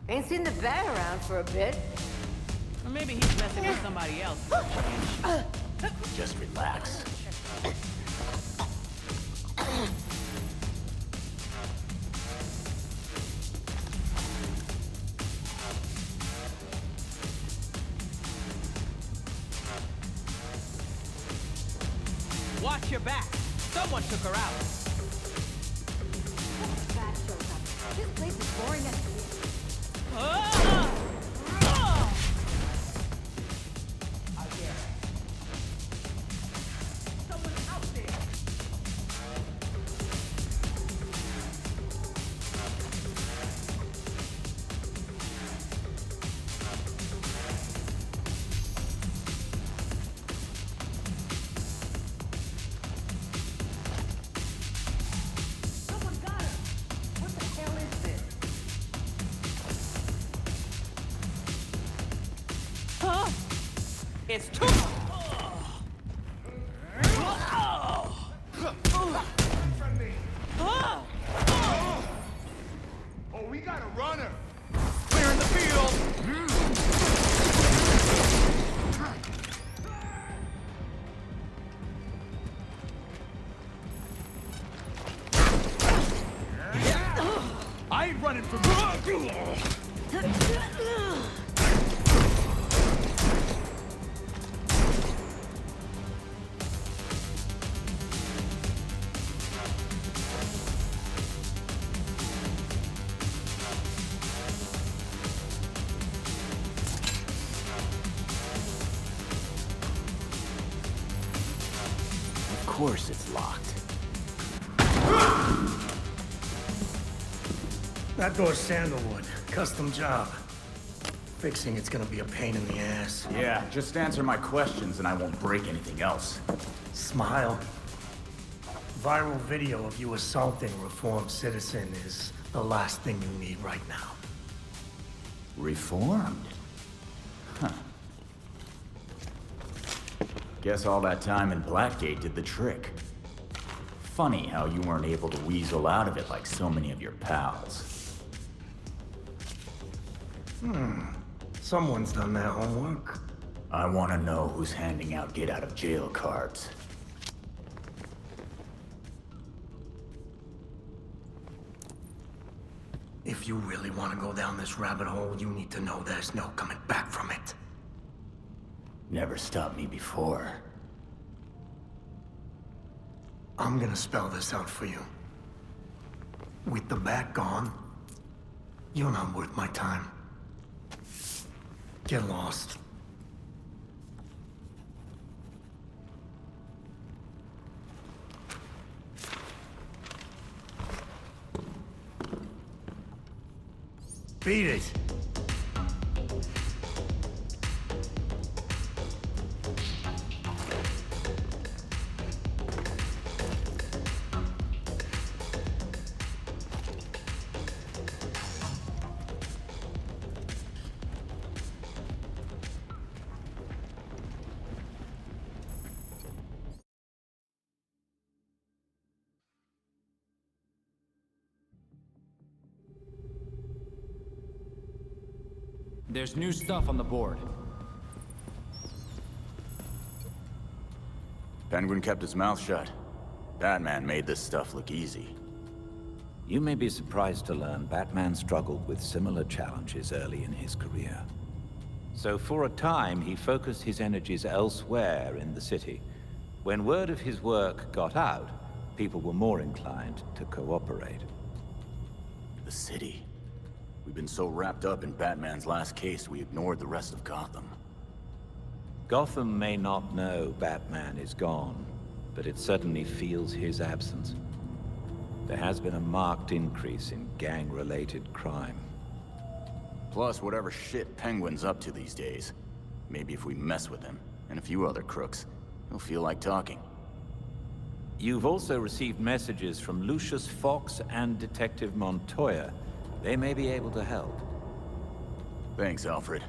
Ain't seen the bat around for a bit. Or maybe he's messing with somebody else. Just relax. Watch your back. Someone took her out. Bat shows up. This place is boring as shit. Someone's out there. Someone got her. What the hell is this? Huh? It's too. Oh, we got a runner. Clearing the field. I ain't running from you. Of course it's locked. That door's sandalwood. Custom job. Fixing it's gonna be a pain in the ass. Yeah, just answer my questions and I won't break anything else. Smile. Viral video of you assaulting a reformed citizen is the last thing you need right now. Reformed? Huh. Guess all that time in Blackgate did the trick. Funny how you weren't able to weasel out of it like so many of your pals. Someone's done their homework. I want to know who's handing out get-out-of-jail cards. If you really want to go down this rabbit hole, you need to know there's no coming back from it. Never stopped me before. I'm gonna spell this out for you. With the bat gone, you're not worth my time. Get lost. Beat it. There's new stuff on the board. Penguin kept his mouth shut. Batman made this stuff look easy. You may be surprised to learn Batman struggled with similar challenges early in his career. So for a time, he focused his energies elsewhere in the city. When word of his work got out, people were more inclined to cooperate. The city. We've been so wrapped up in Batman's last case, we ignored the rest of Gotham. Gotham may not know Batman is gone, but it certainly feels his absence. There has been a marked increase in gang-related crime. Plus, whatever shit Penguin's up to these days. Maybe if we mess with him, and a few other crooks, he'll feel like talking. You've also received messages from Lucius Fox and Detective Montoya. They may be able to help. Thanks, Alfred.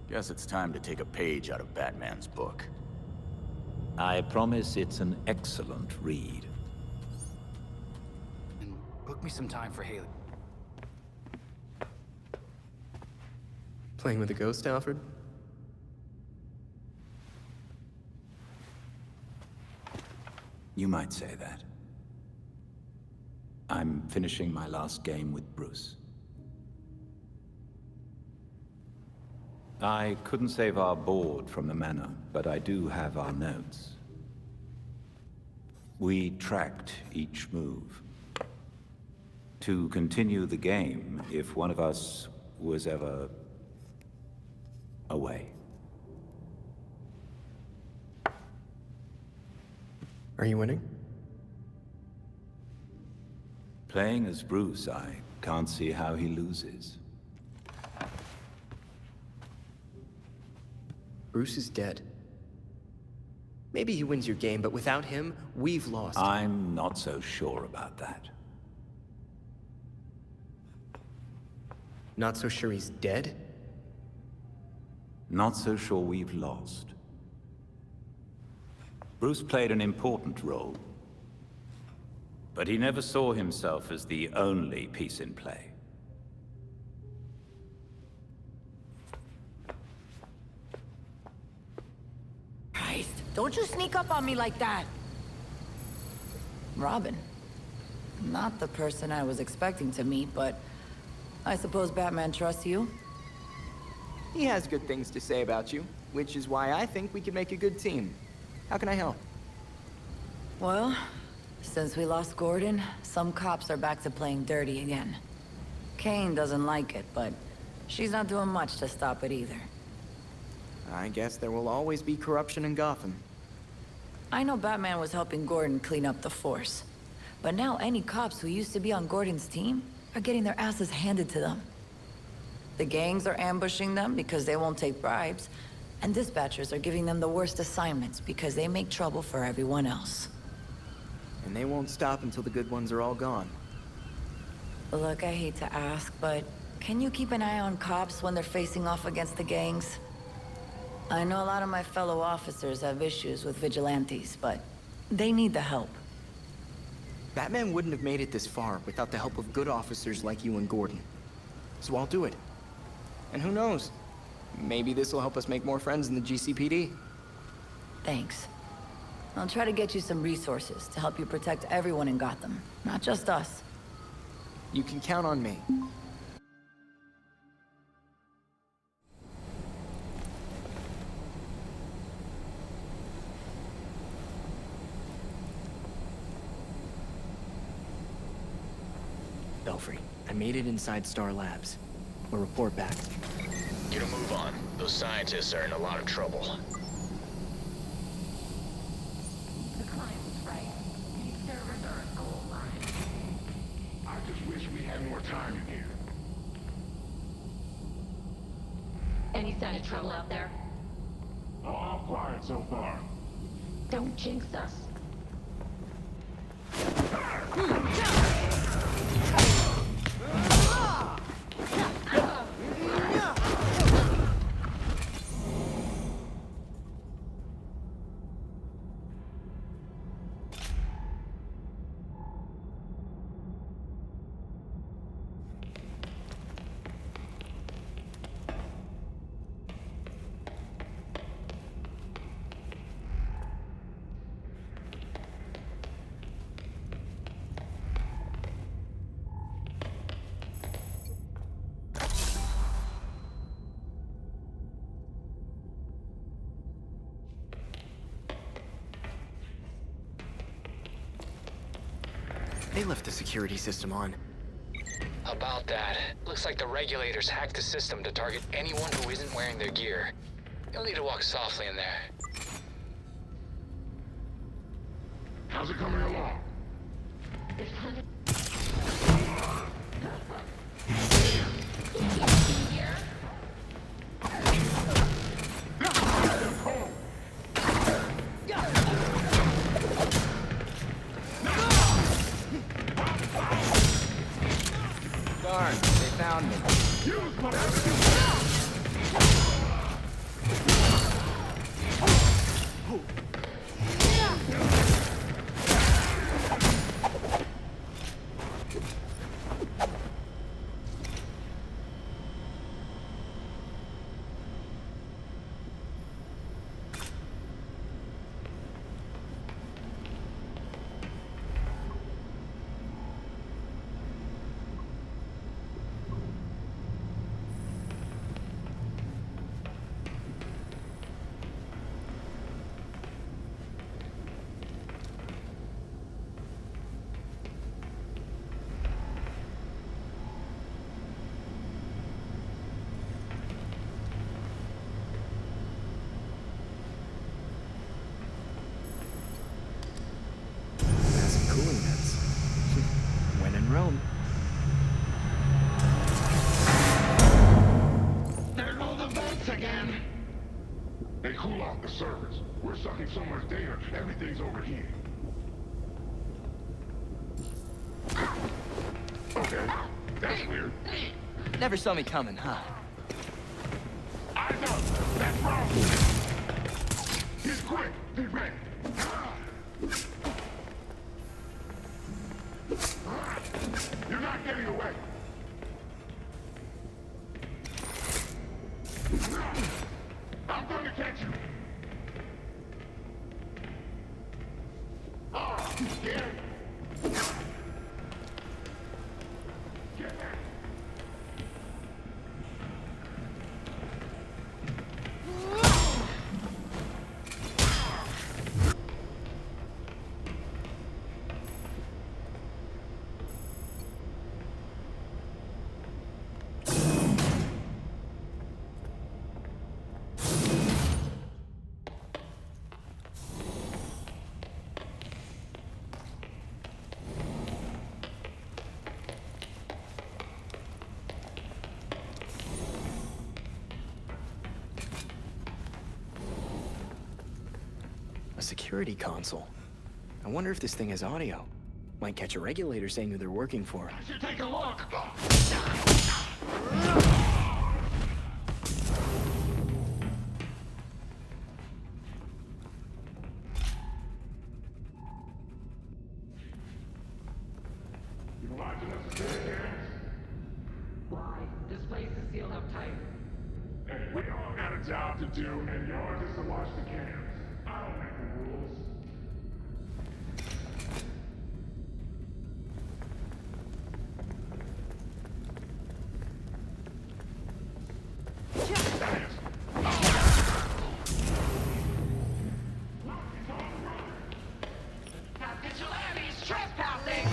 Guess it's time to take a page out of Batman's book. I promise it's an excellent read. And book me some time for Haley. Playing with a ghost, Alfred? You might say that. I'm finishing my last game with Bruce. I couldn't save our board from the manor, but I do have our notes. We tracked each move. To continue the game if one of us was ever away. Are you winning? Playing as Bruce, I can't see how he loses. Bruce is dead. Maybe he wins your game, but without him, we've lost. I'm not so sure about that. Not so sure he's dead? Not so sure we've lost. Bruce played an important role, but he never saw himself as the only piece in play. Christ, don't you sneak up on me like that! Robin. Not the person I was expecting to meet, but I suppose Batman trusts you? He has good things to say about you, which is why I think we could make a good team. How can I help? Well, since we lost Gordon, some cops are back to playing dirty again. Kane doesn't like it, but she's not doing much to stop it either. I guess there will always be corruption in Gotham. I know Batman was helping Gordon clean up the force, but now any cops who used to be on Gordon's team are getting their asses handed to them. The gangs are ambushing them because they won't take bribes, and dispatchers are giving them the worst assignments because they make trouble for everyone else. And they won't stop until the good ones are all gone. Look, I hate to ask, but can you keep an eye on cops when they're facing off against the gangs? I know a lot of my fellow officers have issues with vigilantes, but they need the help. Batman wouldn't have made it this far without the help of good officers like you and Gordon. So I'll do it. And who knows? Maybe this will help us make more friends in the GCPD. Thanks. I'll try to get you some resources to help you protect everyone in Gotham, not just us. You can count on me. Belfry, I made it inside Star Labs. We'll report back. Get a move on. Those scientists are in a lot of trouble. The client was right. These servers are a gold mine. I just wish we had more time in here. Any sign of trouble out there? All quiet so far. Don't jinx us. They left the security system on. About that, looks like the regulators hacked the system to target anyone who isn't wearing their gear. You'll need to walk softly in there. How's it coming along? Darn, they found me. Monroe. There go the vents again! They cool off the servers. We're sucking so much data, everything's overheating. Okay, that's weird. Never saw me coming, huh? I know, that's wrong. He's quick, be ready. You're not getting away. I'm going to catch you. Oh, you scared? Get back. A security console. I wonder if this thing has audio. Might catch a regulator saying who they're working for. I should take a look. You watching us today, Cams? Why? This place is sealed up tight. Hey, we all got a job to do, and yours is to watch the cams. I don't make the rules. Vigilantes trespassing!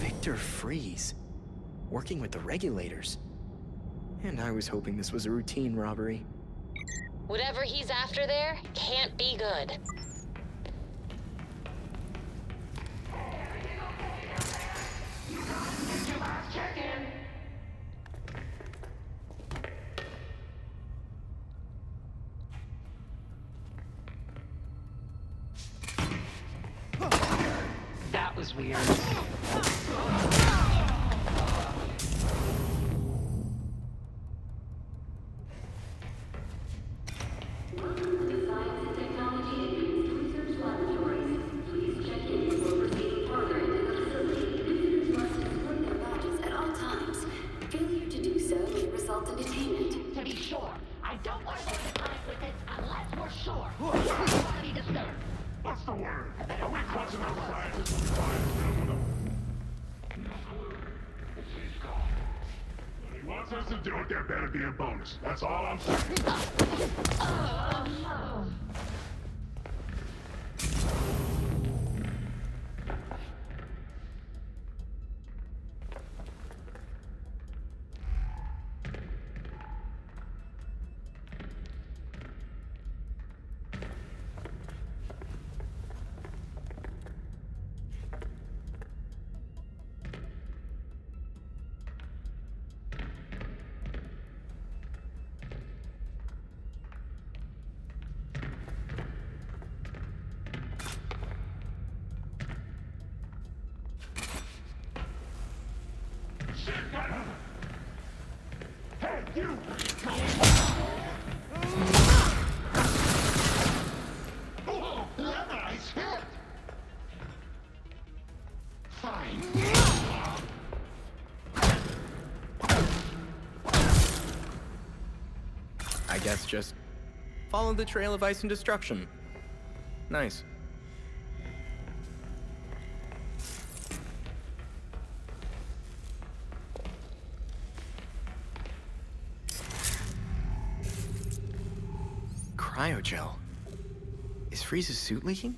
Victor Freeze. Working with the regulators. And I was hoping this was a routine robbery. Whatever he's after there can't be good. That was weird. To be sure, I don't want to go to time with it unless we're sure. Nobody disturbed. What's the word? Are we clutching our scientists when we find them? If he wants us to do it, there better be a bonus. That's all I'm saying. Hey, you! Oh, nice hit! Fine. I guess just follow the trail of ice and destruction. Nice. Cryogel. Is Freeze's suit leaking?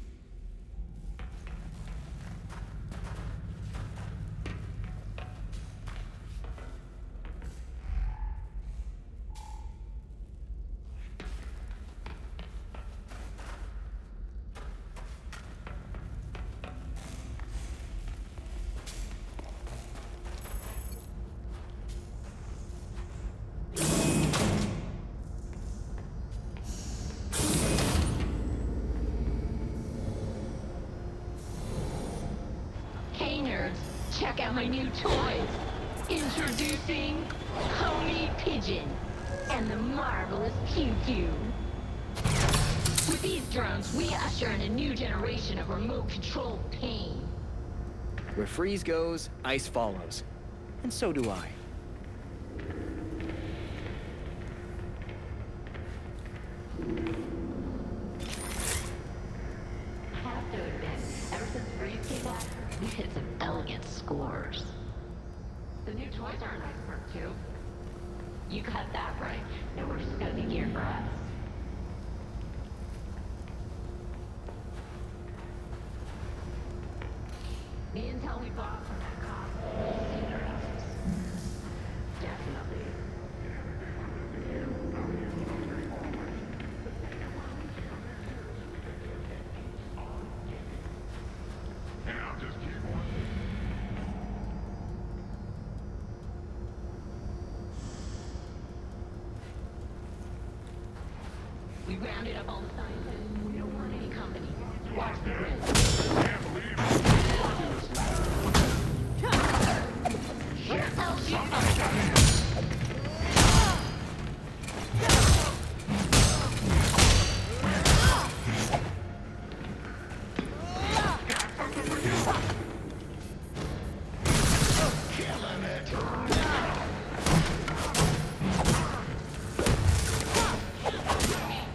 Hey nerds, check out my new toys. Introducing Pony Pigeon and the marvelous Pew Pew. With these drones, we usher in a new generation of remote-controlled pain. Where Freeze goes, ice follows. And so do I. I have to admit, ever since Freeze came back, we've hit some elegant scores. The new toys are a nice perk too. You got that right. No more scuzzy gear for us. The intel we bought from that cop saved our asses. Definitely. And I'll just keep on. We rounded up all the scientists. We don't want any company. Watch the grid. Can't believe it.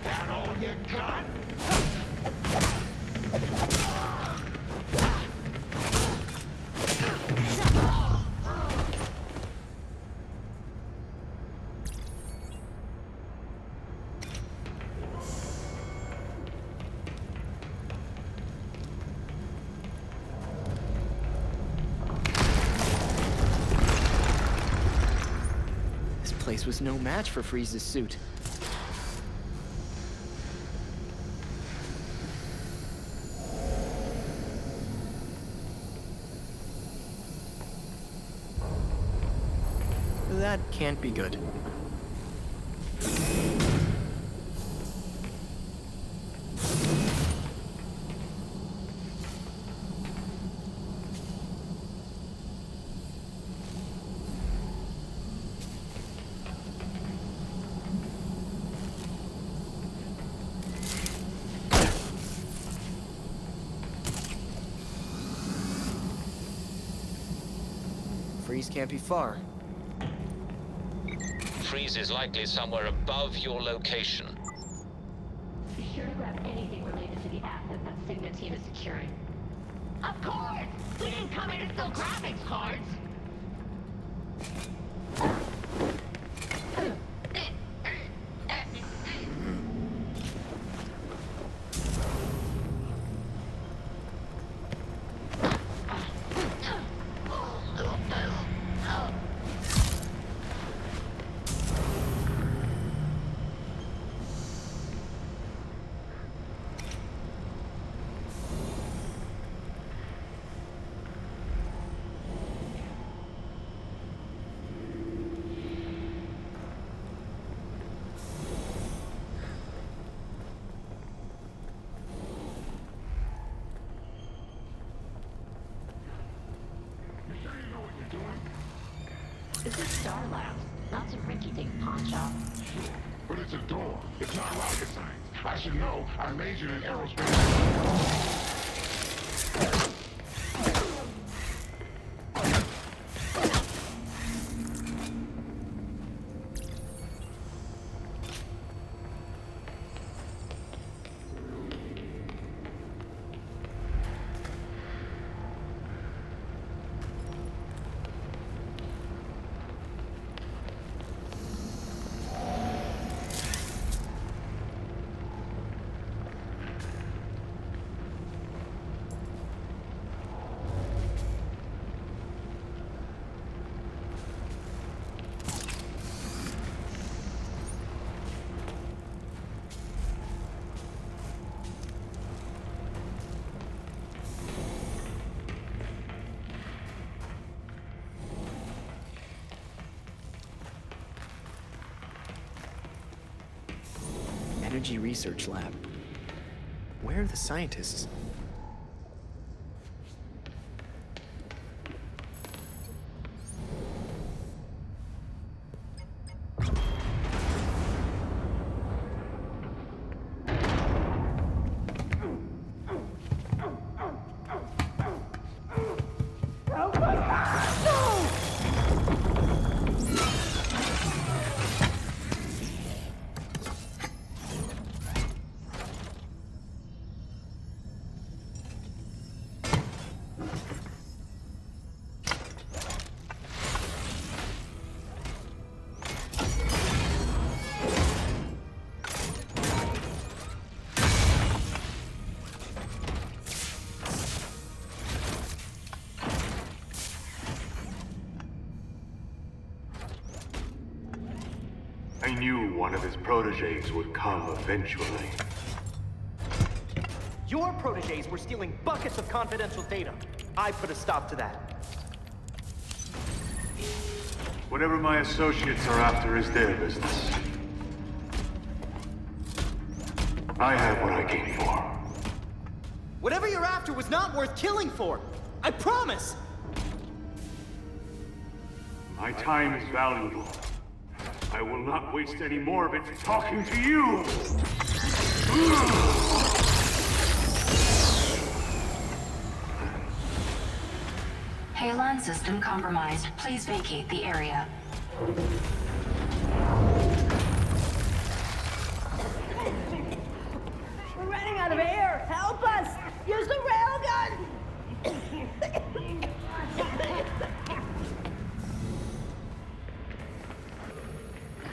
That all you got? This place was no match for Freeze's suit. That can't be good. Freeze can't be far. Freeze is likely somewhere above your location. Be sure to grab anything related to the asset that Sigma team is securing. Of course! We didn't come here to sell graphics cards! This is Star Labs, not some rinky-dink pawn shop. But it's a door. It's not rocket science. I should know. I majored in aerospace. energy research lab. Where are the scientists? I knew one of his proteges would come eventually. Your proteges were stealing buckets of confidential data. I put a stop to that. Whatever my associates are after is their business. I have what I came for. Whatever you're after was not worth killing for. I promise! My time is valuable. I will not waste any more of it talking to you! Halon system compromised. Please vacate the area. We're running out of air! Help us! Use the railgun!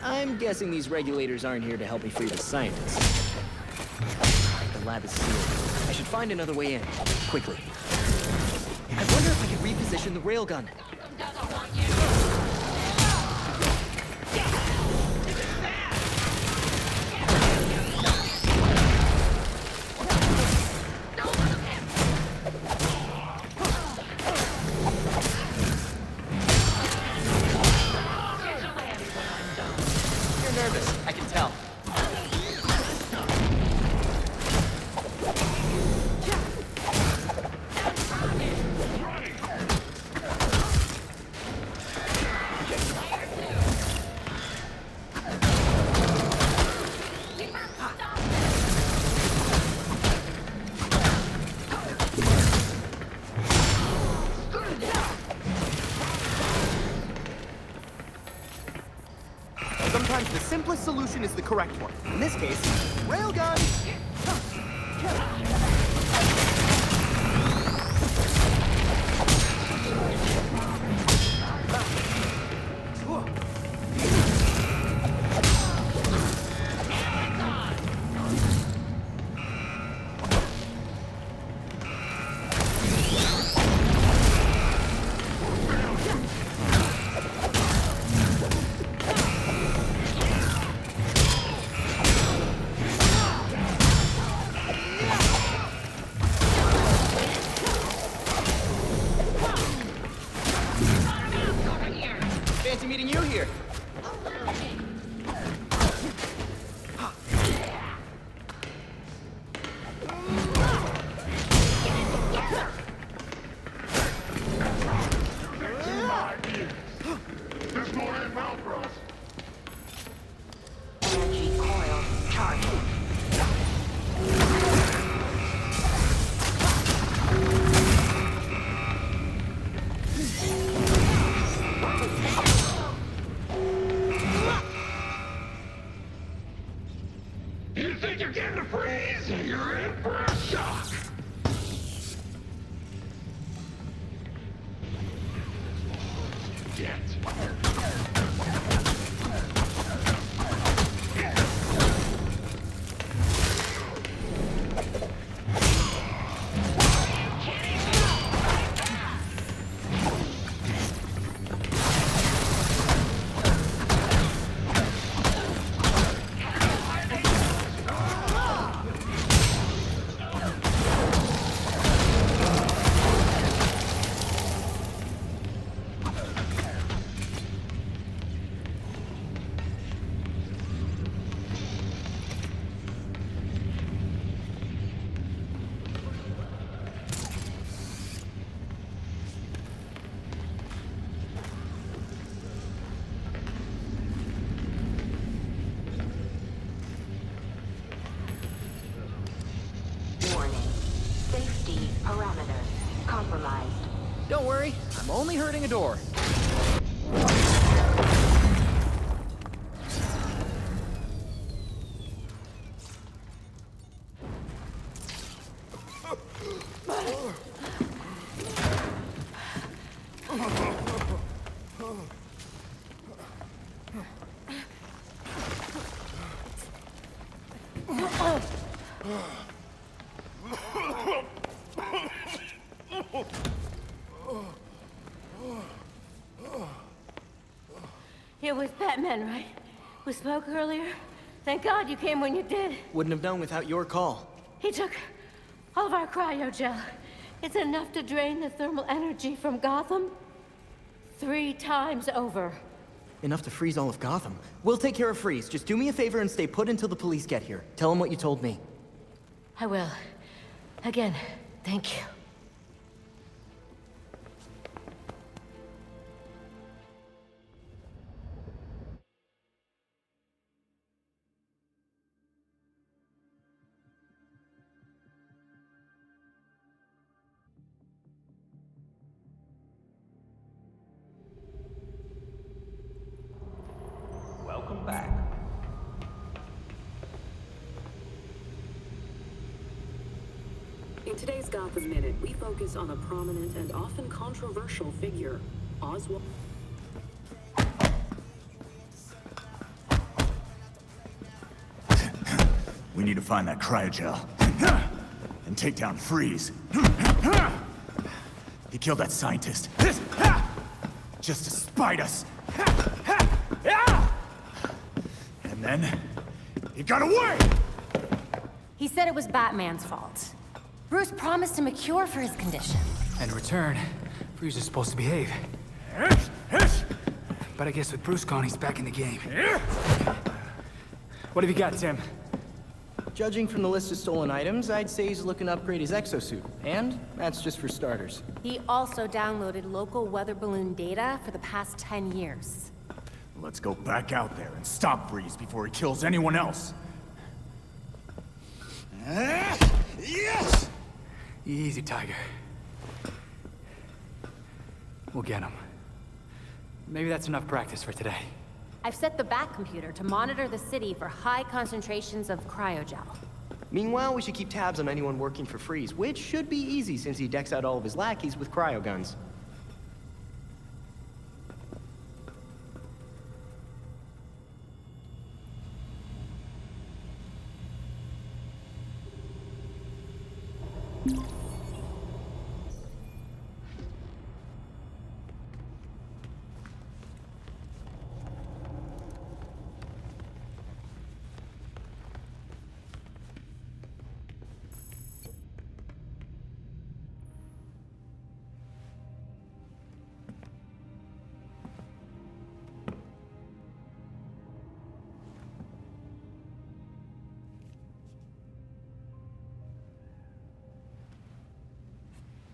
I'm guessing these regulators aren't here to help me free the scientists. The lab is sealed. I should find another way in. Quickly. I wonder if I could reposition the railgun. You're nervous, I can tell. Sometimes the simplest solution is the correct one. In this case, railgun! Fancy meeting you here. There's more inbound for us. Energy coil charging. You think you're getting a freeze? You're in for a shock. Get. Don't worry, I'm only hurting a door. It was Batman, right? We spoke earlier? Thank God you came when you did. Wouldn't have known without your call. He took all of our cryogel. It's enough to drain the thermal energy from Gotham 3 times over. Enough to freeze all of Gotham. We'll take care of Freeze. Just do me a favor and stay put until the police get here. Tell them what you told me. I will. Again, thank you. Welcome back. In today's Gotham Minute, we focus on a prominent and often controversial figure, Oswald. We need to find that cryogel. And take down Freeze. He killed that scientist. Just to spite us. And then... he got away! He said it was Batman's fault. Bruce promised him a cure for his condition. In return, Freeze is supposed to behave. But I guess with Bruce gone, he's back in the game. What have you got, Tim? Judging from the list of stolen items, I'd say he's looking to upgrade his exosuit. And that's just for starters. He also downloaded local weather balloon data for the past 10 years. Let's go back out there and stop Freeze before he kills anyone else. Yes! Easy, Tiger. We'll get him. Maybe that's enough practice for today. I've set the Bat computer to monitor the city for high concentrations of cryogel. Meanwhile, we should keep tabs on anyone working for Freeze, which should be easy since he decks out all of his lackeys with cryo guns.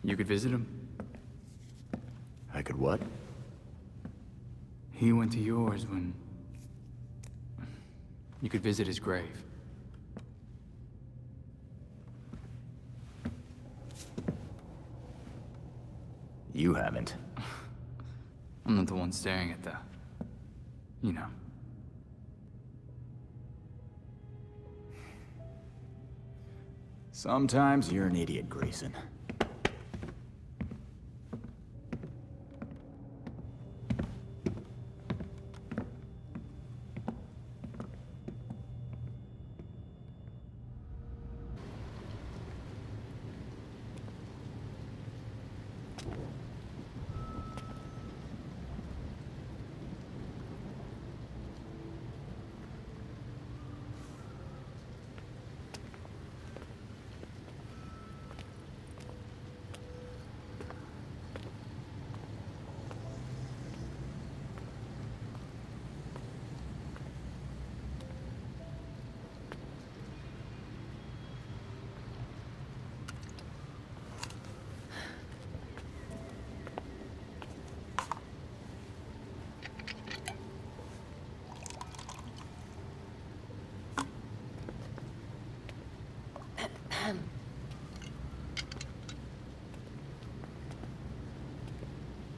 You could visit him. I could what? He went to yours when... you could visit his grave. You haven't. I'm not the one staring at the... you know. Sometimes you're an idiot, Grayson.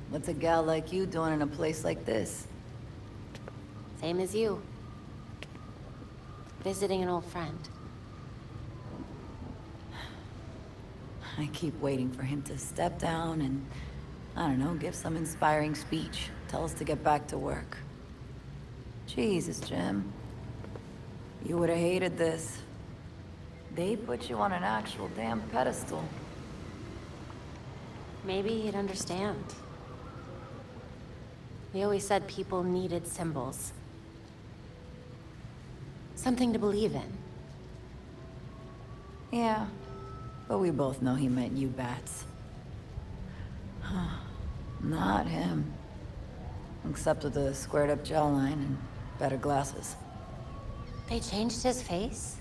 What's a gal like you doing in a place like this? Same as you. Visiting an old friend. I keep waiting for him to step down and, I don't know, give some inspiring speech. Tell us to get back to work. Jesus, Jim. You would have hated this. They put you on an actual damn pedestal. Maybe he'd understand. We always said people needed symbols. Something to believe in. Yeah, but we both know he meant you bats. Not him. Except with the squared-up jawline and better glasses. They changed his face?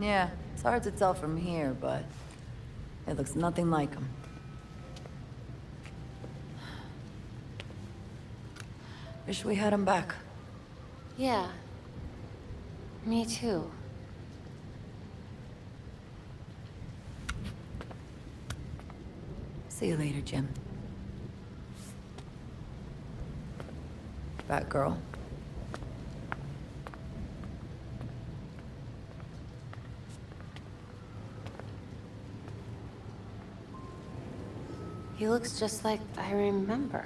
Yeah, it's hard to tell from here, but it looks nothing like him. Wish we had him back. Yeah. Me too. See you later, Jim. Batgirl. He looks just like I remember.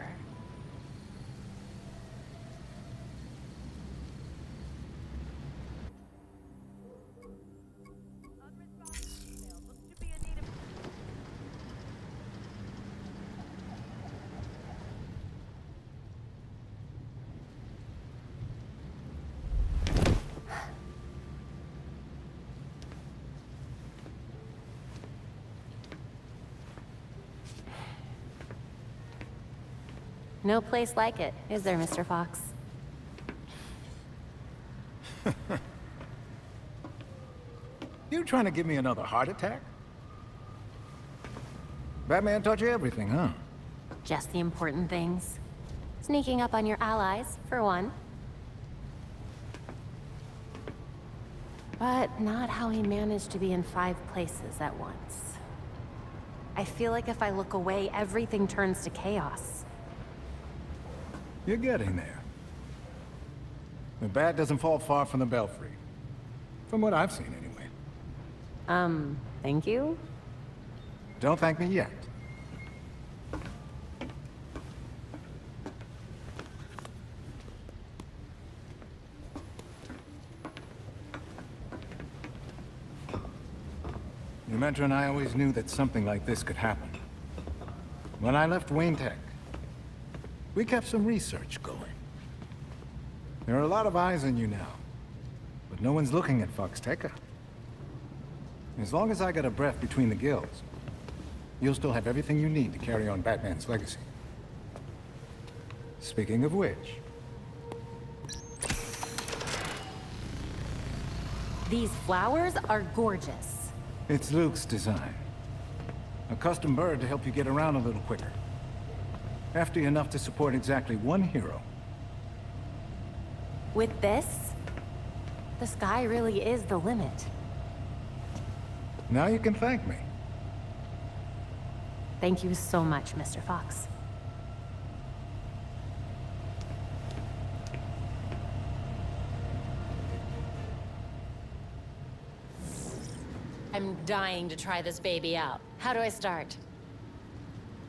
No place like it, is there, Mr. Fox? You trying to give me another heart attack? Batman taught you everything, huh? Just the important things. Sneaking up on your allies, for one. But not how he managed to be in 5 places at once. I feel like if I look away, everything turns to chaos. You're getting there. The bat doesn't fall far from the belfry. From what I've seen, anyway. Thank you? Don't thank me yet. Your mentor and I always knew that something like this could happen. When I left Wayne Tech, we kept some research going. There are a lot of eyes on you now, but no one's looking at Foxteca. As long as I got a breath between the gills, you'll still have everything you need to carry on Batman's legacy. Speaking of which... These flowers are gorgeous. It's Luke's design. A custom bird to help you get around a little quicker. Hefty enough to support exactly 1 hero. With this, the sky really is the limit. Now you can thank me. Thank you so much, Mr. Fox. I'm dying to try this baby out. How do I start?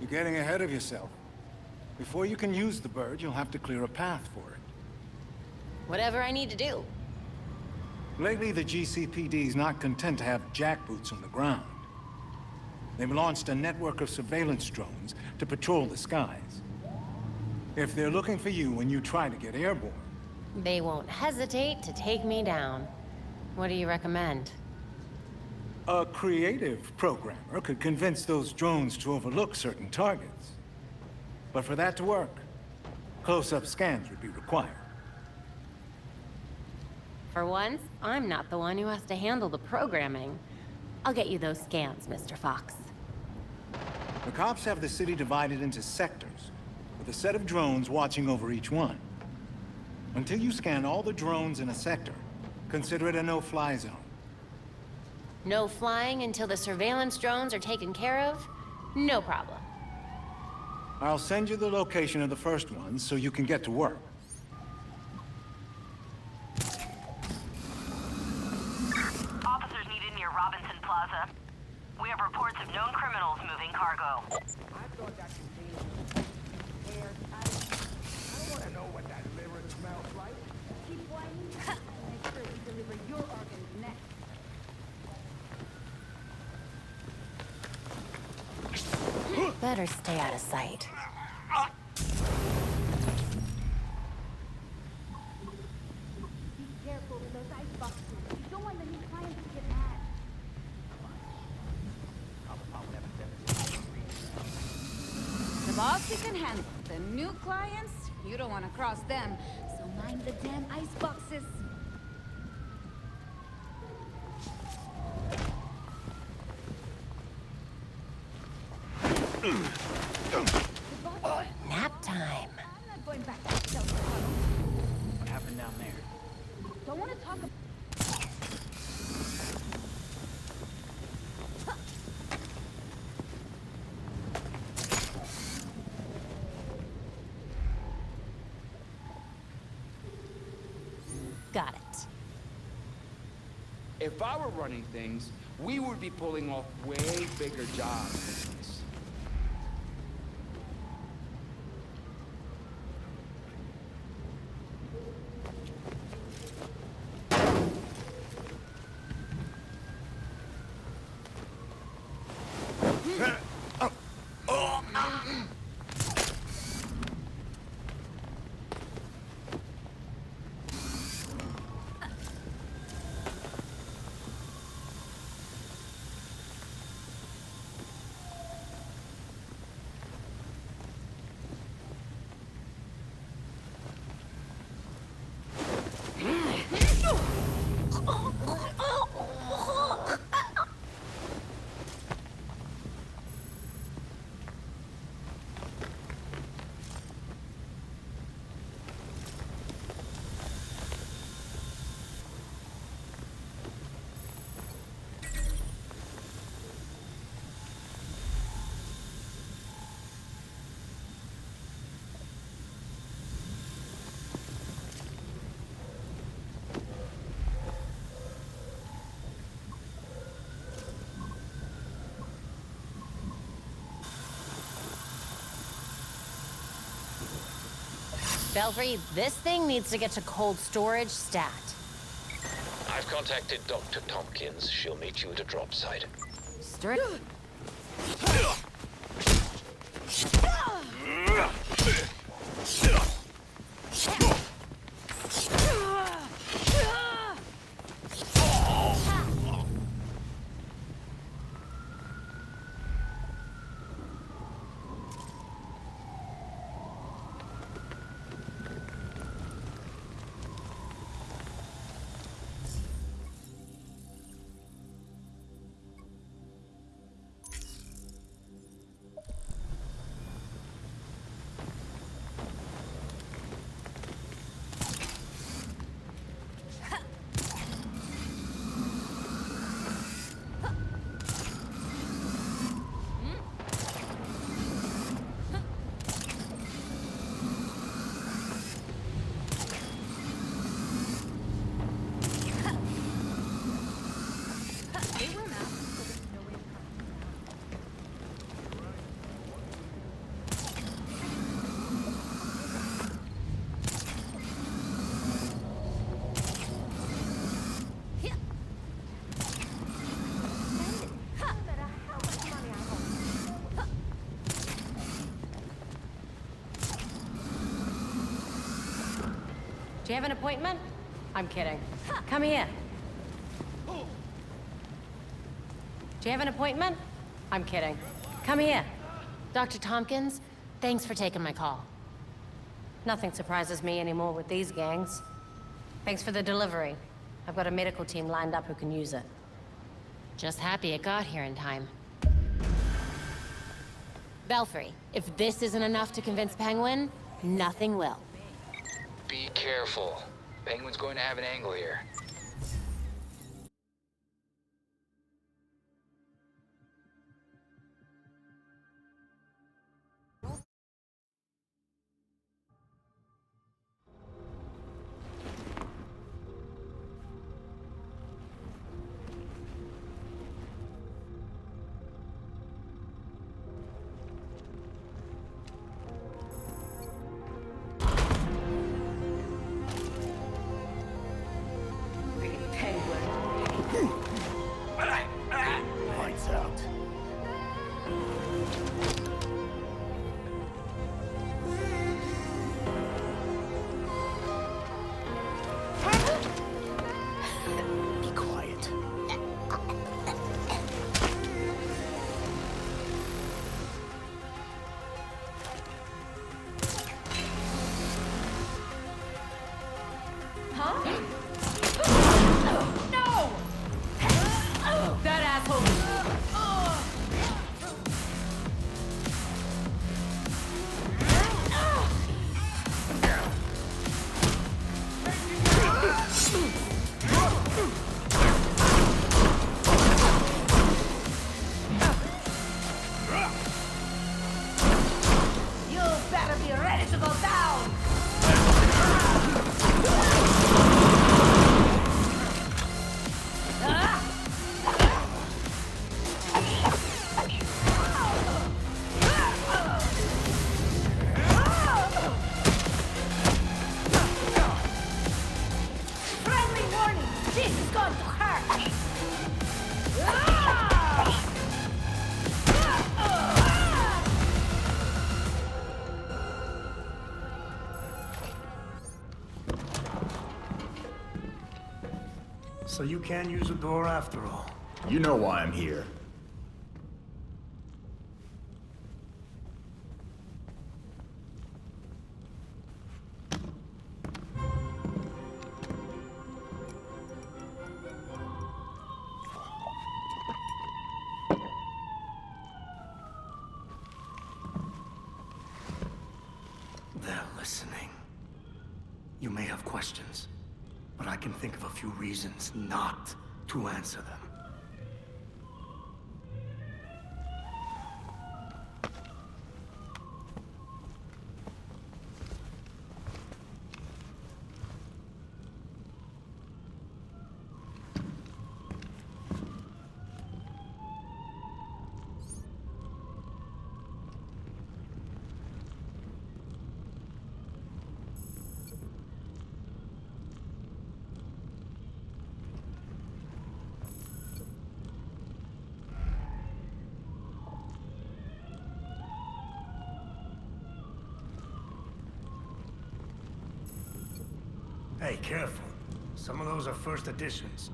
You're getting ahead of yourself. Before you can use the bird, you'll have to clear a path for it. Whatever I need to do. Lately, the GCPD's not content to have jackboots on the ground. They've launched a network of surveillance drones to patrol the skies. If they're looking for you when you try to get airborne... They won't hesitate to take me down. What do you recommend? A creative programmer could convince those drones to overlook certain targets. But for that to work, close-up scans would be required. For once, I'm not the one who has to handle the programming. I'll get you those scans, Mr. Fox. The cops have the city divided into sectors, with a set of drones watching over each one. Until you scan all the drones in a sector, consider it a no-fly zone. No flying until the surveillance drones are taken care of? No problem. I'll send you the location of the first one so you can get to work. Officers needed near Robinson Plaza. We have reports of known criminals moving cargo. I thought that container was air. I don't want to know what that liver smells like. Keep whining. Make sure you deliver your organs next. Better stay out of sight. Be careful with those ice boxes. You don't want the new clients to get mad. The boss you can handle. The new clients, you don't want to cross them. So mind the damn ice boxes. Nap time. I'm not going back to the cell phone. What happened down there? Don't want to talk about... Got it. If I were running things, we would be pulling off way bigger jobs than this. Belfry, this thing needs to get to cold storage stat. I've contacted Dr. Tompkins. She'll meet you at a drop site. Strict. Do you have an appointment? I'm kidding. Come here. Do you have an appointment? I'm kidding. Come here. Dr. Tompkins, thanks for taking my call. Nothing surprises me anymore with these gangs. Thanks for the delivery. I've got a medical team lined up who can use it. Just happy it got here in time. Belfry, if this isn't enough to convince Penguin, nothing will. Be careful. Penguin's going to have an angle here. to go down! Friendly warning! This is going to hurt! So you can't use a door after all. You know why I'm here. They're listening. You may have questions, but I can think of a few reasons not to answer them. Hey, careful. Some of those are first editions.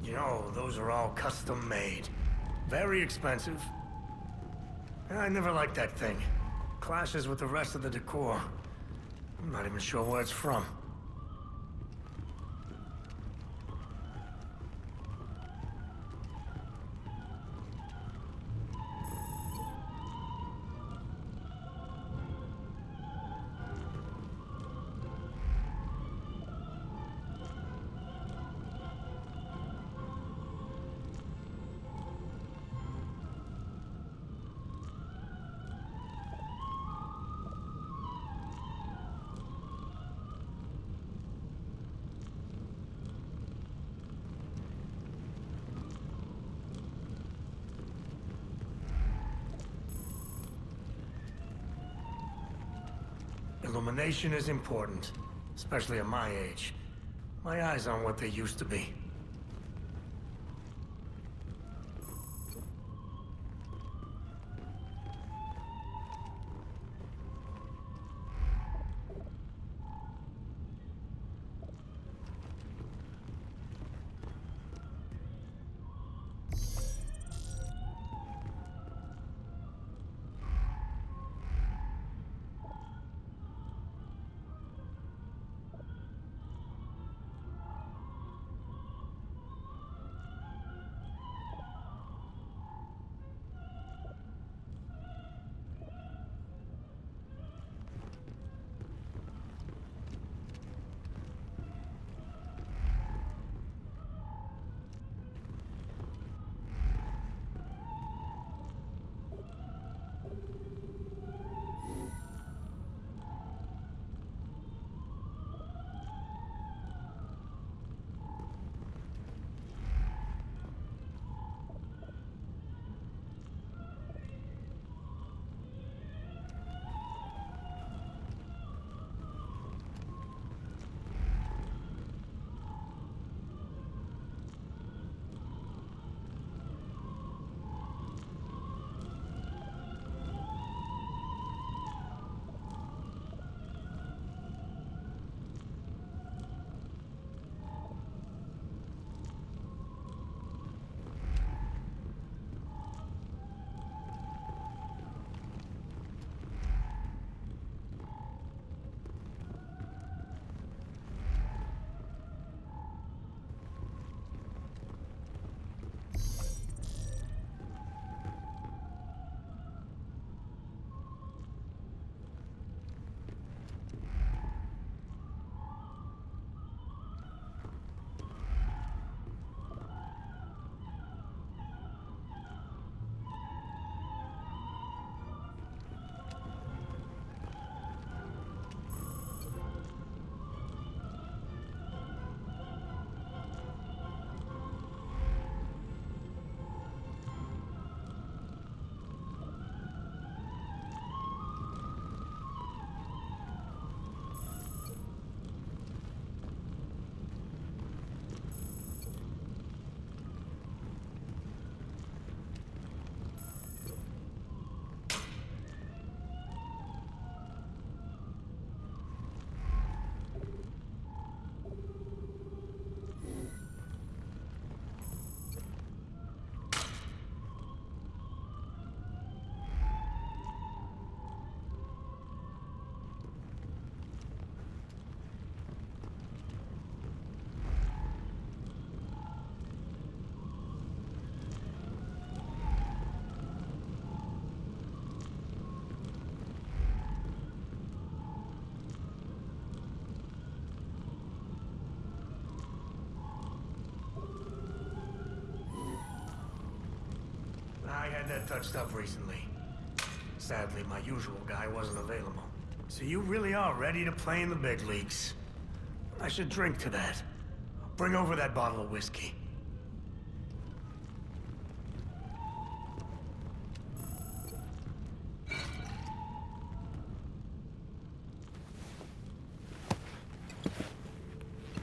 You know, those are all custom made. Very expensive. I never liked that thing. Clashes with the rest of the decor. I'm not even sure where it's from. Illumination is important, especially at my age. My eyes aren't what they used to be. had that touched up recently. Sadly, my usual guy wasn't available. So you really are ready to play in the big leagues. I should drink to that. Bring over that bottle of whiskey.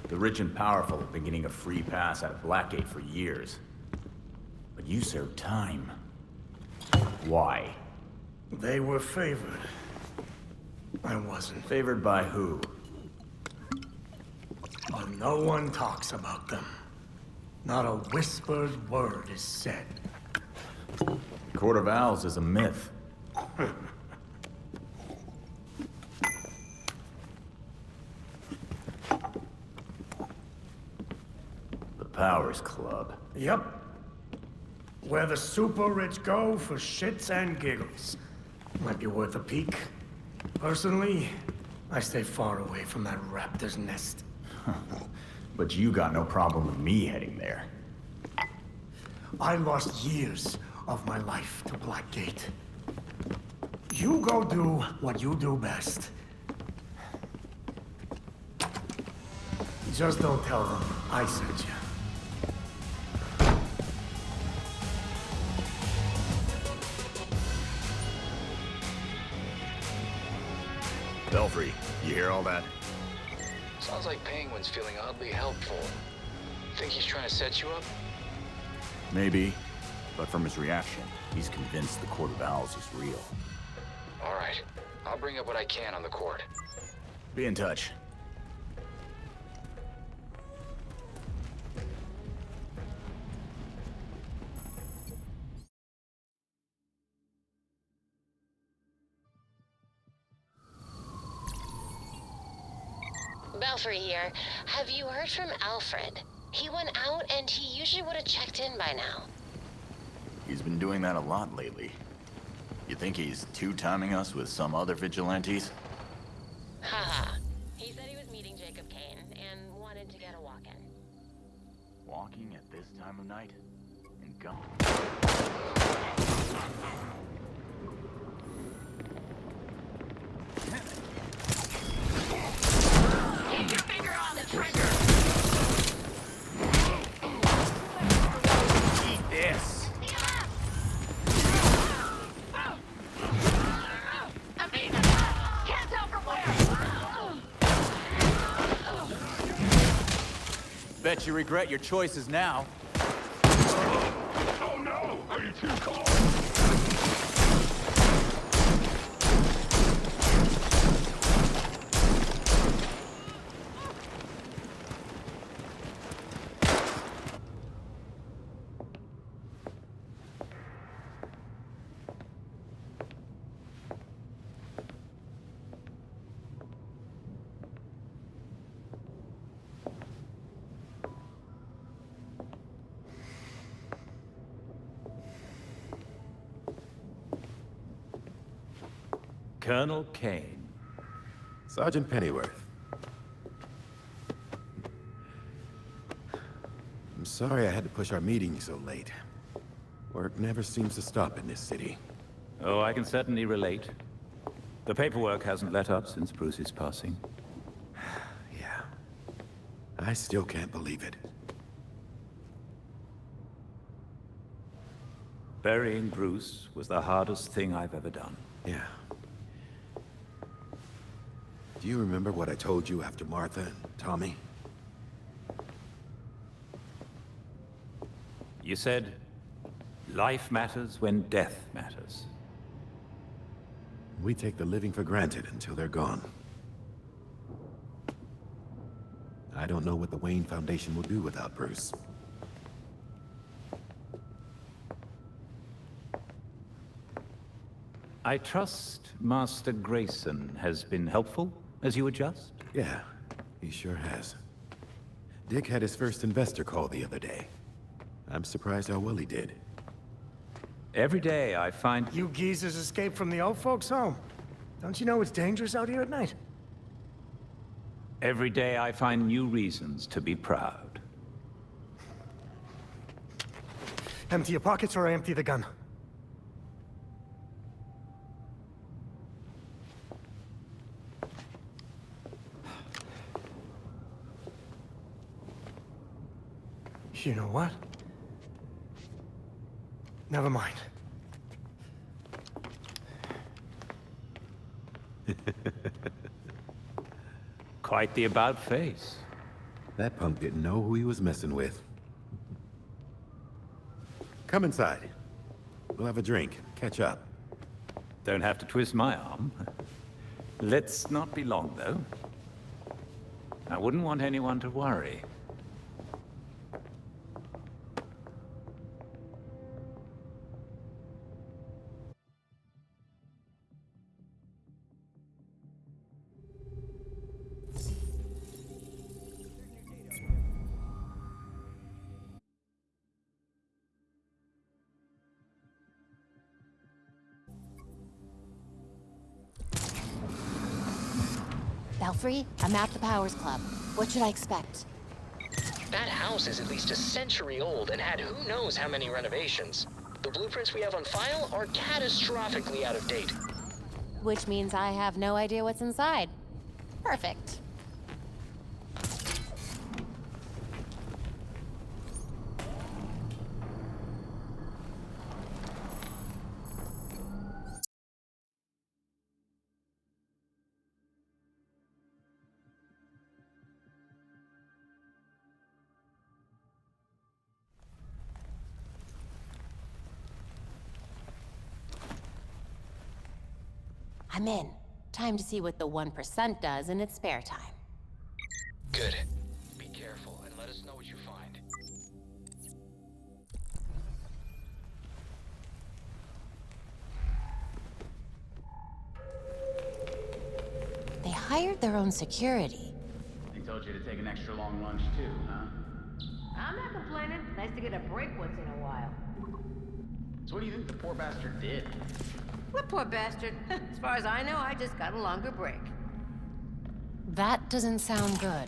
The rich and powerful have been getting a free pass out of Blackgate for years. But you served time. Why? They were favored. I wasn't. Favored by who? But no one talks about them. Not a whispered word is said. The Court of Owls is a myth. The Powers Club. Yep. Where the super rich go for shits and giggles. Might be worth a peek. Personally, I stay far away from that raptor's nest. But you got no problem with me heading there. I lost years of my life to Blackgate. You go do what you do best. Just don't tell them I sent you. Belfry, you hear all that? Sounds like Penguin's feeling oddly helpful. Think he's trying to set you up? Maybe. But from his reaction, he's convinced the Court of Owls is real. All right. I'll bring up what I can on the court. Be in touch. Belfry here. Have you heard from Alfred? He went out and he usually would have checked in by now. He's been doing that a lot lately. You think he's two-timing us with some other vigilantes? Haha. He said he was meeting Jacob Kane and wanted to get a walk-in. Walking at this time of night? In Gotham? Keep your finger on the trigger! Eat this! Can't tell from where! Bet you regret your choices now. Oh no! Are you too close? Colonel Kane. Sergeant Pennyworth. I'm sorry I had to push our meeting so late. Work never seems to stop in this city. Oh, I can certainly relate. The paperwork hasn't let up since Bruce's passing. Yeah. I still can't believe it. Burying Bruce was the hardest thing I've ever done. Yeah. Do you remember what I told you after Martha and Tommy? You said, life matters when death matters. We take the living for granted until they're gone. I don't know what the Wayne Foundation will do without Bruce. I trust Master Grayson has been helpful as you adjust? Yeah, he sure has. Dick had his first investor call the other day. I'm surprised how well he did. Every day I find... You geezers escaped from the old folks' home. Don't you know it's dangerous out here at night? Every day I find new reasons to be proud. Empty your pockets or I empty the gun. You know what? Never mind. Quite the about-face. That punk didn't know who he was messing with. Come inside. We'll have a drink, catch up. Don't have to twist my arm. Let's not be long, though. I wouldn't want anyone to worry. Belfry, I'm at the Powers Club. What should I expect? That house is at least a century old and had who knows how many renovations. The blueprints we have on file are catastrophically out of date. Which means I have no idea what's inside. Perfect. I'm in. Time to see what the 1% does in its spare time. Good. Be careful and let us know what you find. They hired their own security. They told you to take an extra long lunch too, huh? I'm not complaining. Nice to get a break once in a while. So what do you think the poor bastard did? What poor bastard? As far as I know, I just got a longer break. That doesn't sound good.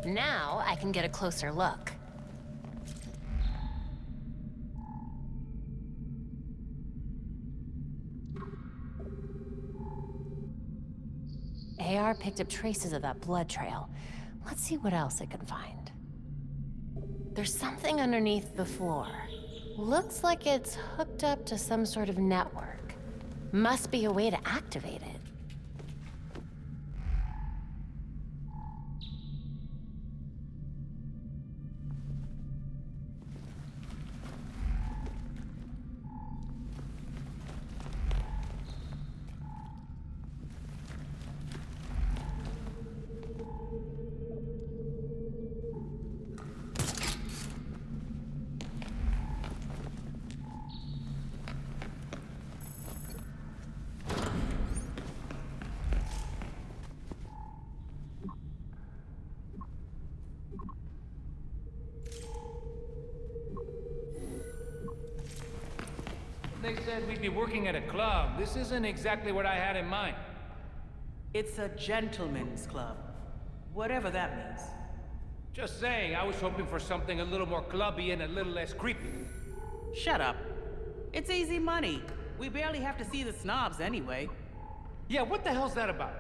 Now I can get a closer look. AR picked up traces of that blood trail. Let's see what else it can find. There's something underneath the floor. Looks like it's hooked up to some sort of network. Must be a way to activate it. They said we'd be working at a club. This isn't exactly what I had in mind. It's a gentleman's club. Whatever that means. Just saying, I was hoping for something a little more clubby and a little less creepy. Shut up. It's easy money. We barely have to see the snobs anyway. Yeah, what the hell's that about?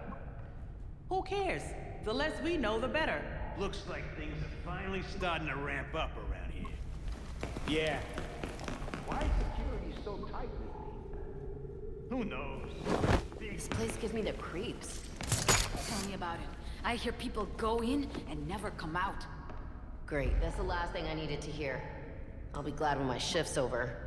Who cares? The less we know, the better. Looks like things are finally starting to ramp up around here. Yeah. Why is security so tight lately? Who knows? This place gives me the creeps. Tell me about it. I hear people go in and never come out. Great, that's the last thing I needed to hear. I'll be glad when my shift's over.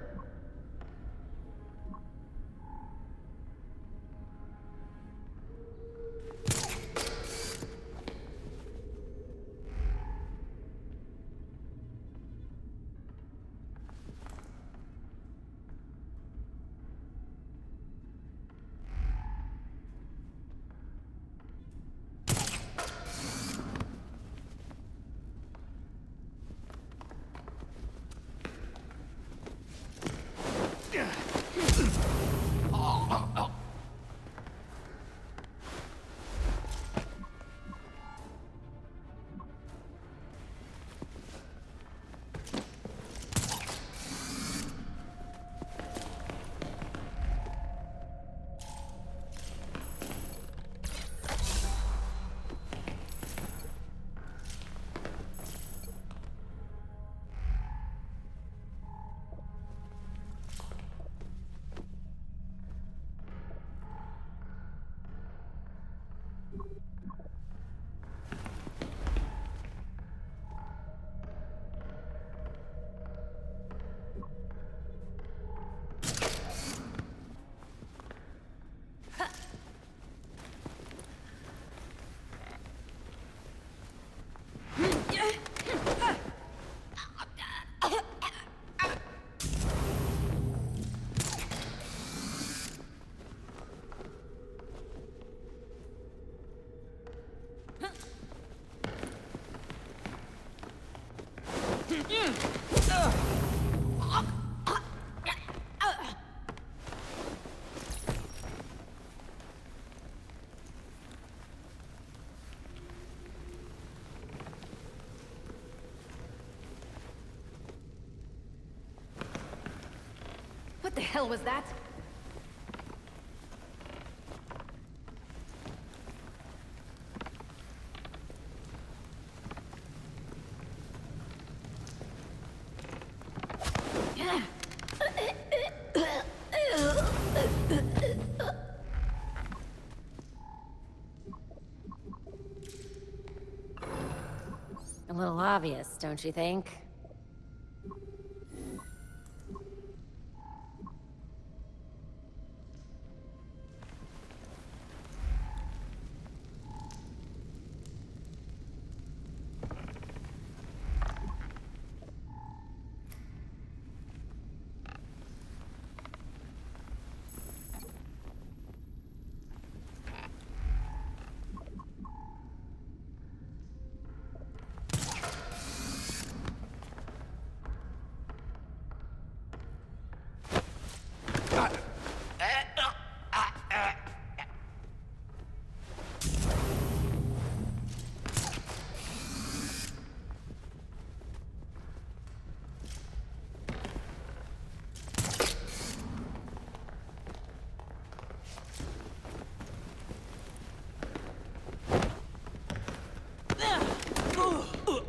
The hell was that? A little obvious, don't you think?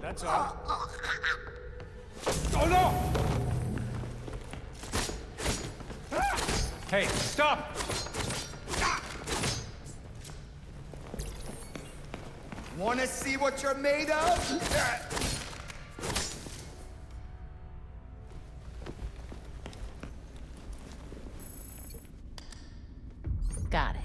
That's all. Oh no! Hey, stop! Wanna see what you're made of? Got it.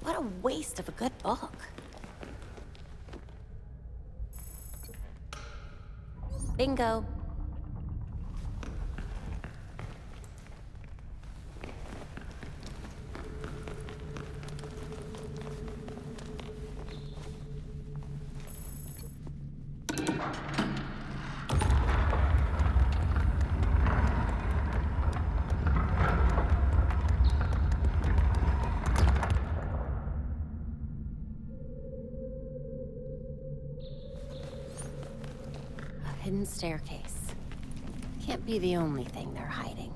What a waste of a good book. Bingo. Hidden staircase. Can't be the only thing they're hiding.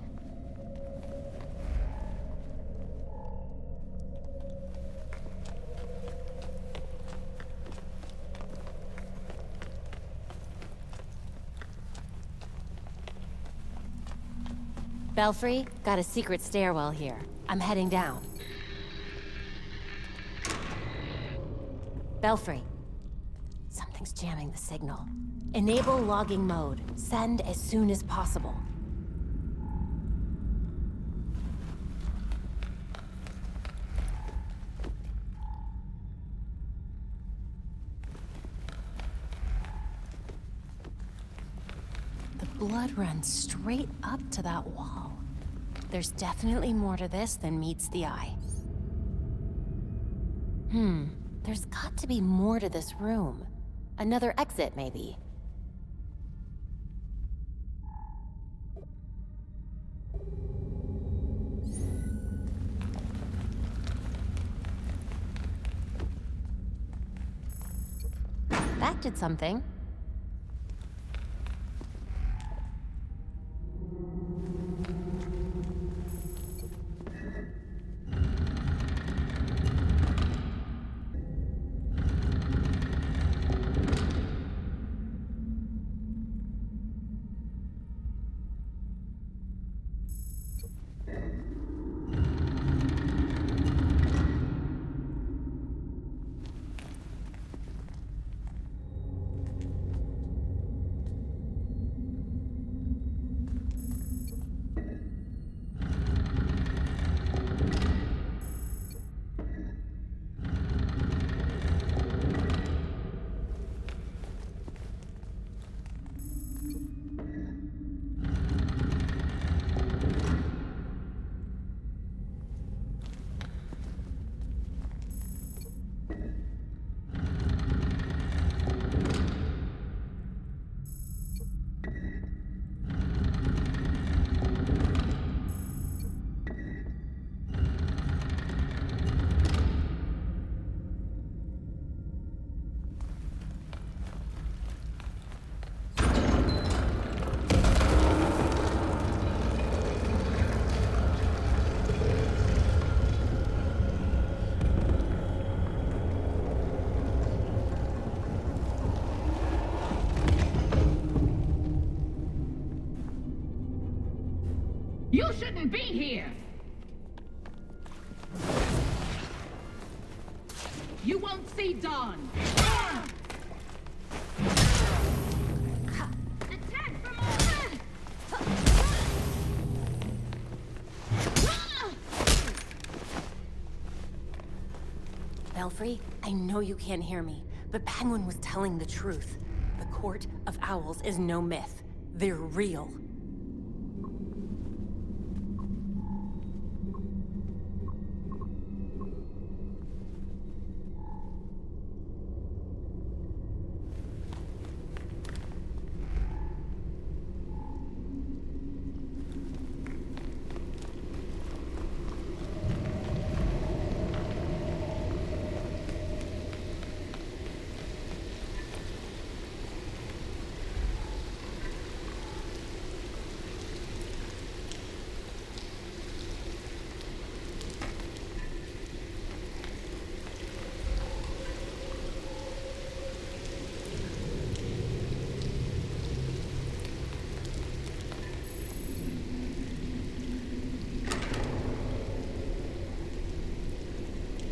Belfry, got a secret stairwell here. I'm heading down. Belfry. Something's jamming the signal. Enable logging mode. Send as soon as possible. The blood runs straight up to that wall. There's definitely more to this than meets the eye. There's got to be more to this room. Another exit, maybe. detected something. You shouldn't be here! You won't see dawn! Attack from all... Belfry, I know you can't hear me, but Penguin was telling the truth. The Court of Owls is no myth. They're real.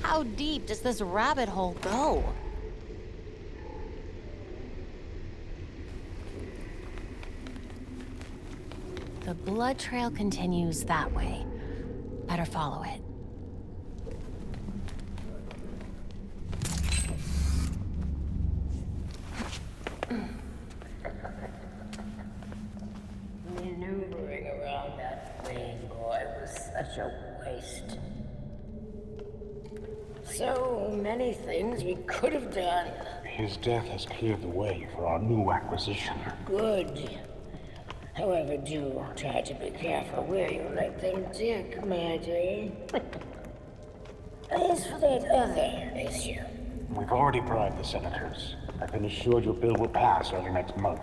How deep does this rabbit hole go? The blood trail continues that way. Better follow it. Maneuvering around that thing, boy, was such a waste. So many things we could have done. His death has cleared the way for our new acquisition. Good. However, do try to be careful where you let them dig, my dear. As for that other issue, We've already bribed the senators. I've been assured your bill will pass early next month.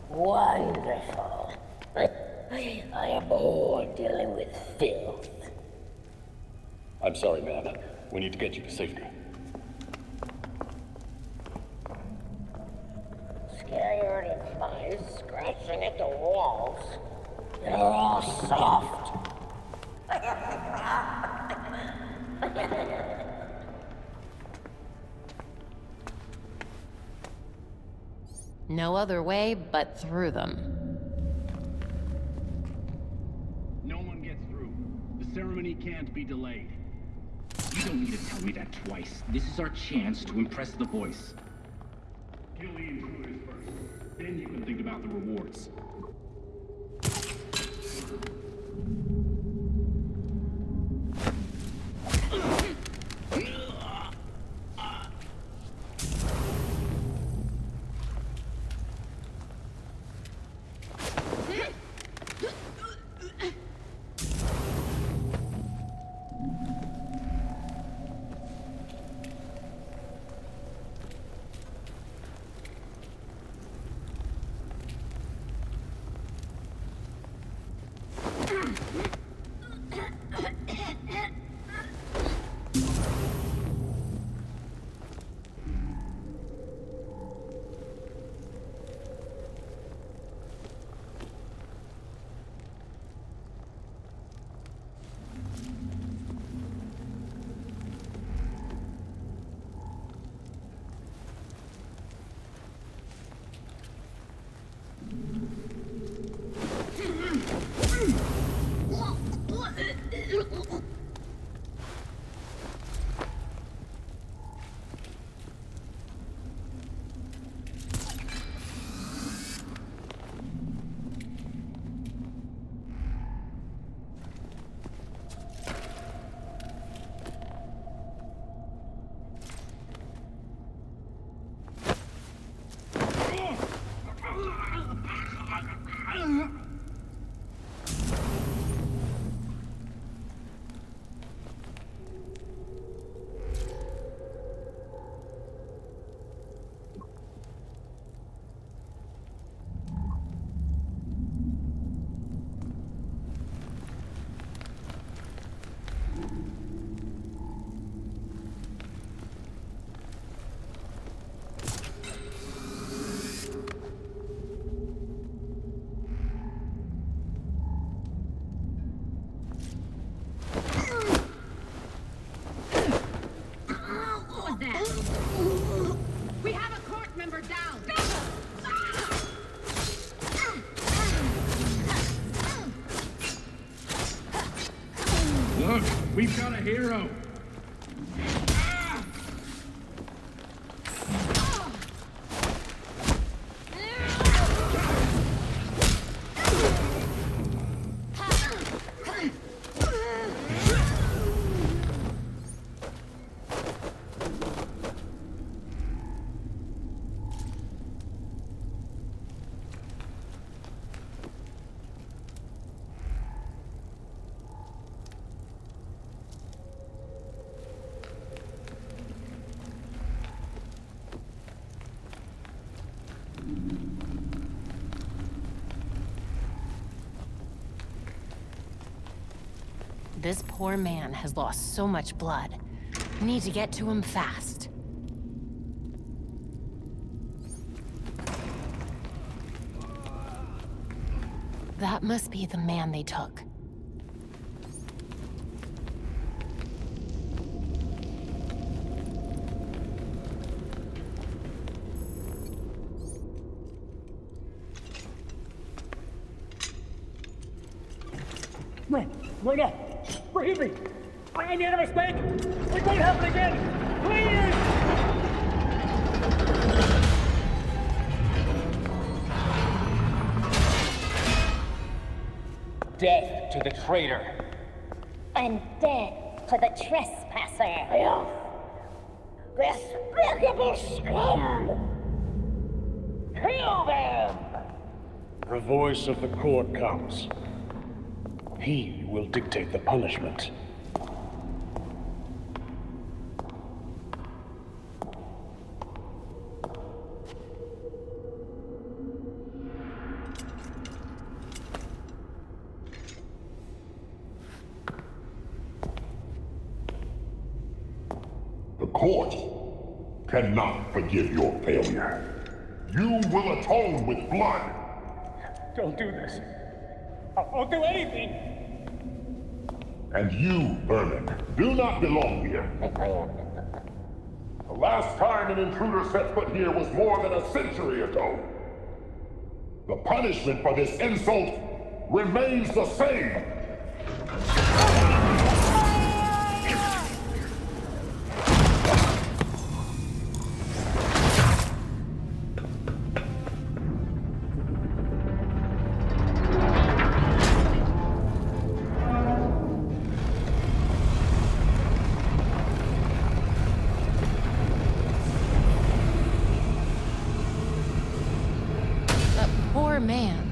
wonderful. I abhor dealing with filth. I'm sorry, man. We need to get you to safety. Scared of mice scratching at the walls. They're all soft. No other way but through them. No one gets through. The ceremony can't be delayed. You don't need to tell me that twice. This is our chance to impress the voice. Kill the intruders first. Then you can think about the rewards. We've got a hero! This poor man has lost so much blood. We need to get to him fast. That must be the man they took. Wait up! Forgive me! I made a mistake! It won't happen again! Please! Death to the traitor. And death to the trespasser. Despicable scum! Kill them! The voice of the court comes. He will dictate the punishment. The court cannot forgive your failure. You will atone with blood. Don't do this. I'll do anything! And you, Vermin, do not belong here. The last time an intruder set foot here was more than a century ago. The punishment for this insult remains the same. Man.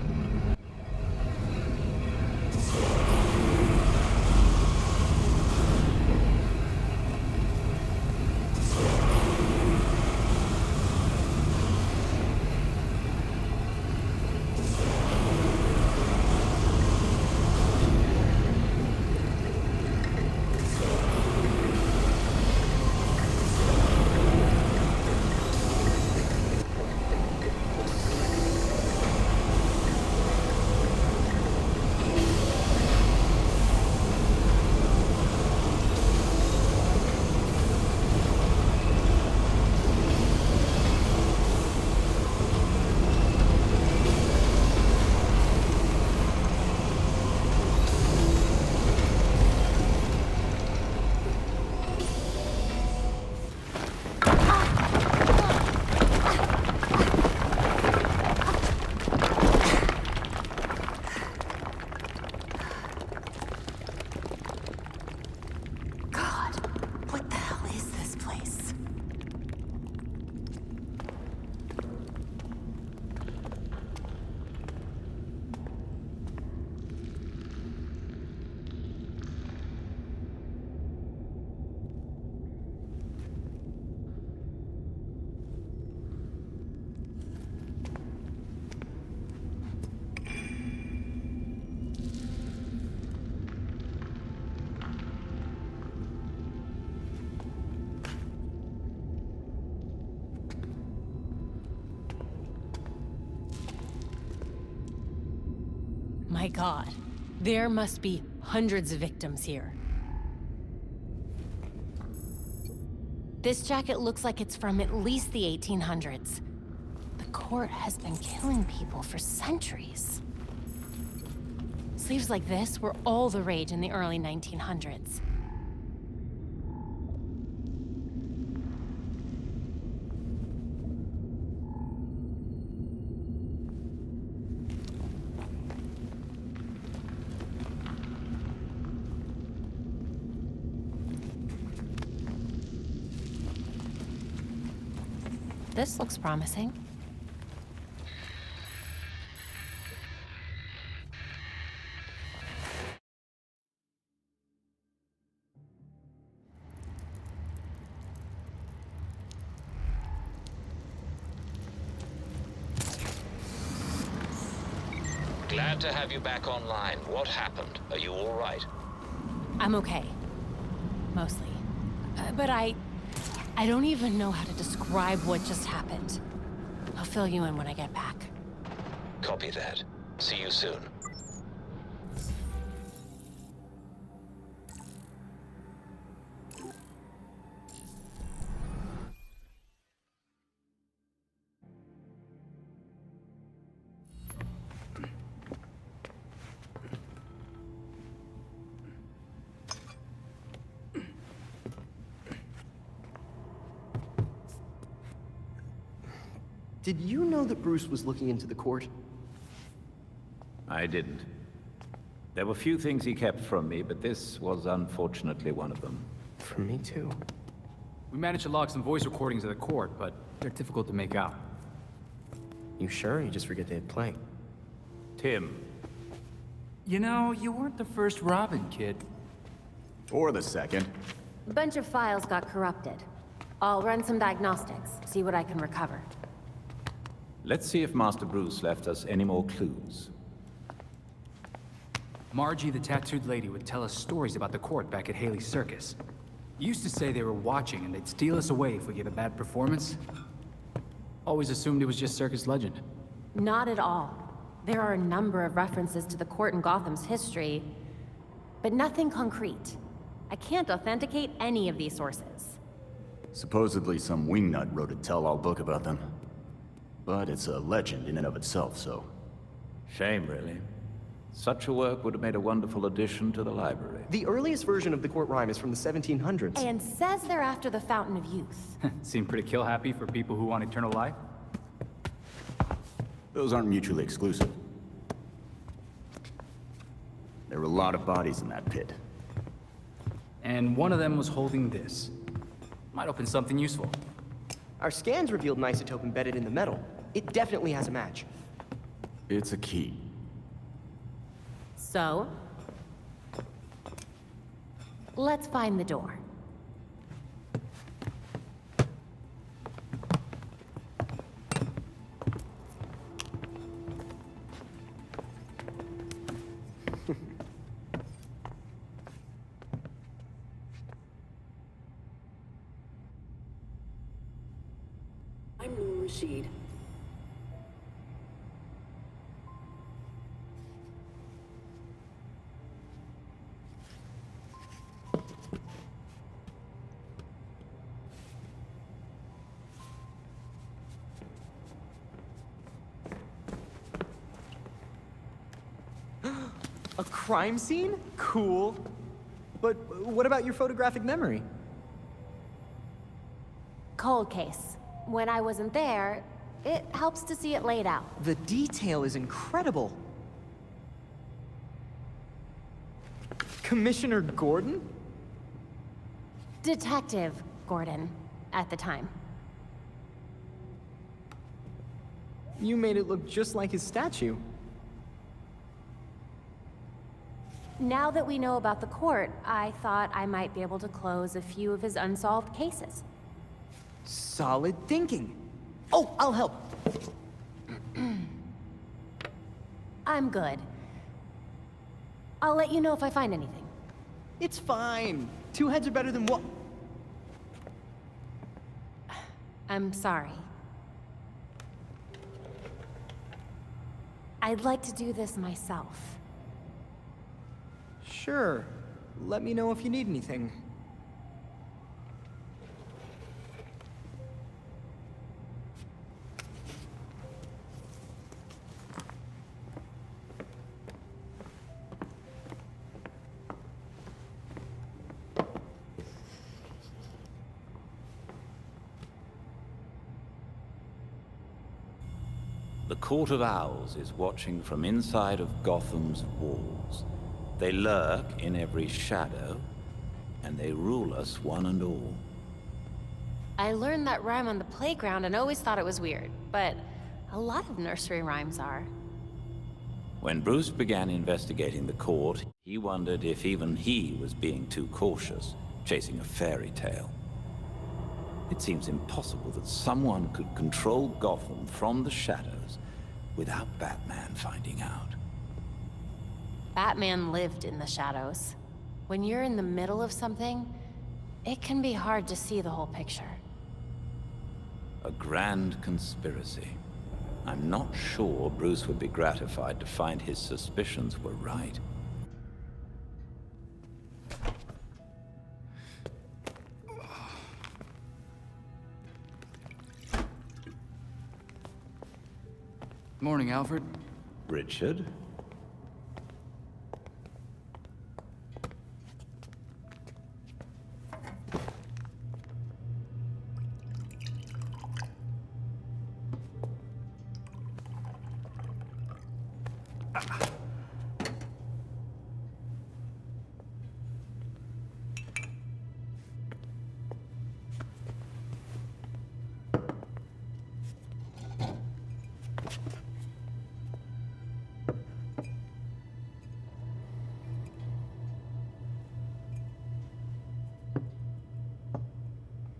My God, there must be hundreds of victims here. This jacket looks like it's from at least the 1800s. The court has been killing people for centuries. Sleeves like this were all the rage in the early 1900s. This looks promising. Glad to have you back online. What happened? Are you all right? I'm okay. Mostly. But I don't even know how to describe what just happened. I'll fill you in when I get back. Copy that. See you soon. Did you know that Bruce was looking into the court? I didn't. There were few things he kept from me, but this was unfortunately one of them. From me too. We managed to log some voice recordings of the court, but they're difficult to make out. You sure? You just forget they had play. Tim. You know, you weren't the first Robin, kid. Or the second. A bunch of files got corrupted. I'll run some diagnostics, see what I can recover. Let's see if Master Bruce left us any more clues. Margie, the tattooed lady, would tell us stories about the court back at Haley's Circus. Used to say they were watching and they'd steal us away if we gave a bad performance. Always assumed it was just circus legend. Not at all. There are a number of references to the court in Gotham's history, but nothing concrete. I can't authenticate any of these sources. Supposedly some wingnut wrote a tell-all book about them. But it's a legend in and of itself, so... Shame, really. Such a work would have made a wonderful addition to the library. The earliest version of the court rhyme is from the 1700s. And says they're after the Fountain of Youth. Seem pretty kill-happy for people who want eternal life. Those aren't mutually exclusive. There were a lot of bodies in that pit. And one of them was holding this. Might open something useful. Our scans revealed an isotope embedded in the metal. It definitely has a match. It's a key. So? Let's find the door. I'm Noor Rashid. A crime scene? Cool. But what about your photographic memory? Cold case. When I wasn't there, it helps to see it laid out. The detail is incredible. Commissioner Gordon? Detective Gordon, at the time. You made it look just like his statue. Now that we know about the court, I thought I might be able to close a few of his unsolved cases. Solid thinking. Oh, I'll help. I'm good. I'll let you know if I find anything. It's fine. Two heads are better than one. I'm sorry. I'd like to do this myself. Sure. Let me know if you need anything. The Court of Owls is watching from inside of Gotham's walls. They lurk in every shadow, and they rule us one and all. I learned that rhyme on the playground and always thought it was weird, but a lot of nursery rhymes are. When Bruce began investigating the court, he wondered if even he was being too cautious, chasing a fairy tale. It seems impossible that someone could control Gotham from the shadows without Batman finding out. Batman lived in the shadows. When you're in the middle of something, it can be hard to see the whole picture. A grand conspiracy. I'm not sure Bruce would be gratified to find his suspicions were right. Morning, Alfred. Richard?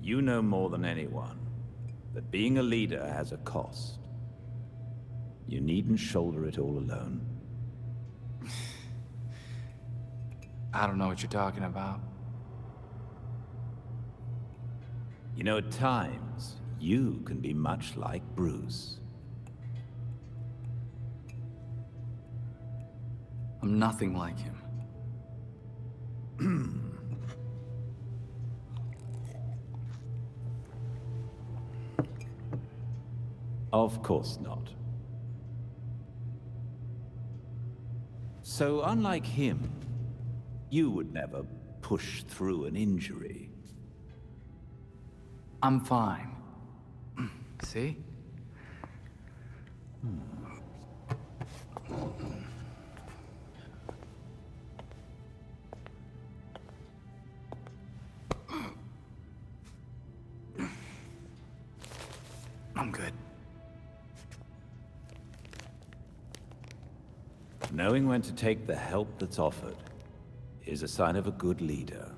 You know more than anyone that being a leader has a cost. You needn't shoulder it all alone. I don't know what you're talking about. You know, at times, you can be much like Bruce. I'm nothing like him. Of course not. So, unlike him, you would never push through an injury. I'm fine. See? I'm good. Knowing when to take the help that's offered is a sign of a good leader.